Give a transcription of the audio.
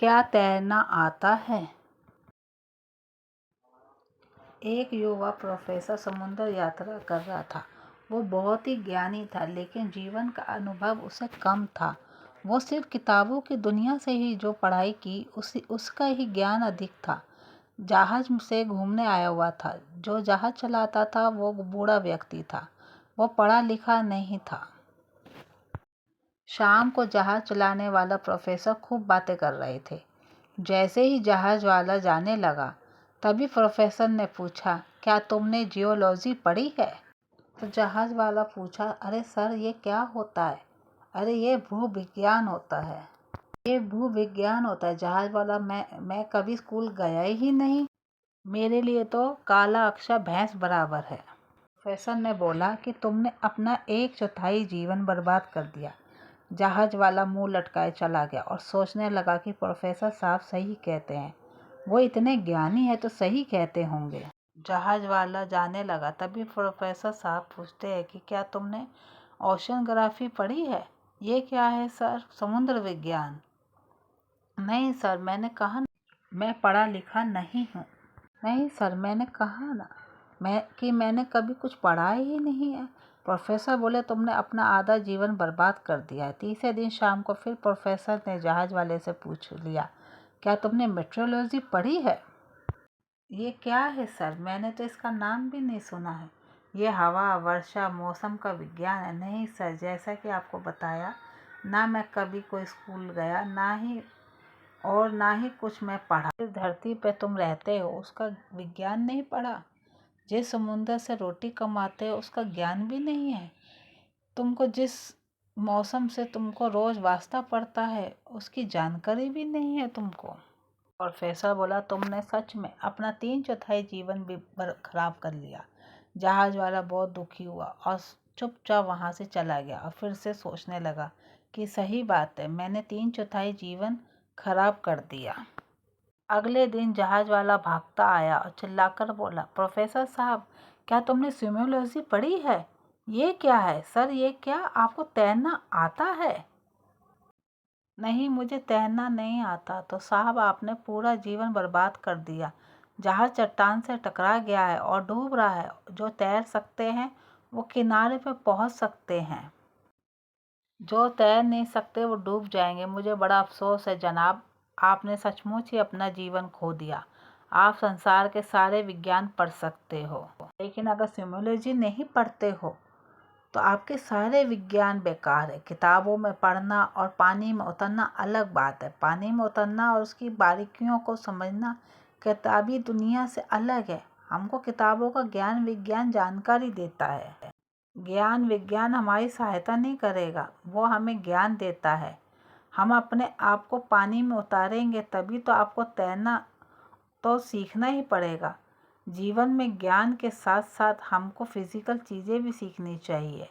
क्या तैरना आता है? एक युवा प्रोफेसर समुद्र यात्रा कर रहा था। वो बहुत ही ज्ञानी था, लेकिन जीवन का अनुभव उसे कम था। वो सिर्फ किताबों की दुनिया से ही जो पढ़ाई की उसका ही ज्ञान अधिक था। जहाज से घूमने आया हुआ था। जो जहाज चलाता था वो बूढ़ा व्यक्ति था। वो पढ़ा लिखा नहीं था। शाम को जहाज चलाने वाला प्रोफेसर खूब बातें कर रहे थे। जैसे ही जहाज वाला जाने लगा, तभी प्रोफेसर ने पूछा, क्या तुमने जियोलॉजी पढ़ी है? तो जहाज वाला पूछा, अरे सर, ये क्या होता है? अरे ये भूविज्ञान होता है। ये भूविज्ञान होता है। जहाज वाला, मैं कभी स्कूल गया ही नहीं। मेरे लिए तो काला अक्षर भैंस बराबर है। प्रोफेसर ने बोला कि तुमने अपना 1/4 जीवन बर्बाद कर दिया। जहाज वाला मुंह लटकाए चला गया और सोचने लगा कि प्रोफेसर साहब सही कहते हैं। वो इतने ज्ञानी है तो सही कहते होंगे। जहाज वाला जाने लगा, तभी प्रोफेसर साहब पूछते हैं कि क्या तुमने ओशनग्राफी पढ़ी है? ये क्या है सर? समुद्र विज्ञान। नहीं सर, मैंने कहा ना, मैं पढ़ा लिखा नहीं हूँ। नहीं सर, मैंने कहा ना मैंने कभी कुछ पढ़ा ही नहीं है। प्रोफेसर बोले, तुमने अपना आधा जीवन बर्बाद कर दिया है। तीसरे दिन शाम को फिर प्रोफेसर ने जहाज वाले से पूछ लिया, क्या तुमने मेट्रोलॉजी पढ़ी है? ये क्या है सर? मैंने तो इसका नाम भी नहीं सुना है। ये हवा, वर्षा, मौसम का विज्ञान है। नहीं सर, जैसा कि आपको बताया ना, मैं कभी कोई स्कूल गया ना ही कुछ मैं पढ़ा। जिस धरती पे तुम रहते हो उसका विज्ञान नहीं पढ़ा। जिस समुद्र से रोटी कमाते हो उसका ज्ञान भी नहीं है। तुमको जिस मौसम से तुमको रोज वास्ता पड़ता है उसकी जानकारी भी नहीं है तुमको। प्रोफेसर बोला, तुमने सच में अपना 3/4 जीवन भी खराब कर लिया। जहाज वाला बहुत दुखी हुआ और चुपचाप वहाँ से चला गया और फिर से सोचने लगा कि सही बात है, मैंने 3/4 जीवन खराब कर दिया। अगले दिन जहाज वाला भागता आया और चिल्लाकर बोला, प्रोफेसर साहब, क्या तुमने स्विमोलॉजी पढ़ी है? ये क्या है सर? ये क्या आपको तैरना आता है? नहीं, मुझे तैरना नहीं आता। तो साहब, आपने पूरा जीवन बर्बाद कर दिया। जहाज चट्टान से टकरा गया है और डूब रहा है। जो तैर सकते हैं वो किनारे पर पहुंच सकते हैं। जो तैर नहीं सकते वो डूब जाएंगे। मुझे बड़ा अफसोस है जनाब, आपने सचमुच ही अपना जीवन खो दिया। आप संसार के सारे विज्ञान पढ़ सकते हो, लेकिन अगर स्विमोलॉजी नहीं पढ़ते हो तो आपके सारे विज्ञान बेकार है। किताबों में पढ़ना और पानी में उतरना अलग बात है। पानी में उतरना और उसकी बारीकियों को समझना किताबी दुनिया से अलग है। हमको किताबों का ज्ञान विज्ञान जानकारी देता है। ज्ञान विज्ञान हमारी सहायता नहीं करेगा, वो हमें ज्ञान देता है। हम अपने आप को पानी में उतारेंगे तभी तो। आपको तैरना तो सीखना ही पड़ेगा। जीवन में ज्ञान के साथ साथ हमको फिजिकल चीज़ें भी सीखनी चाहिए।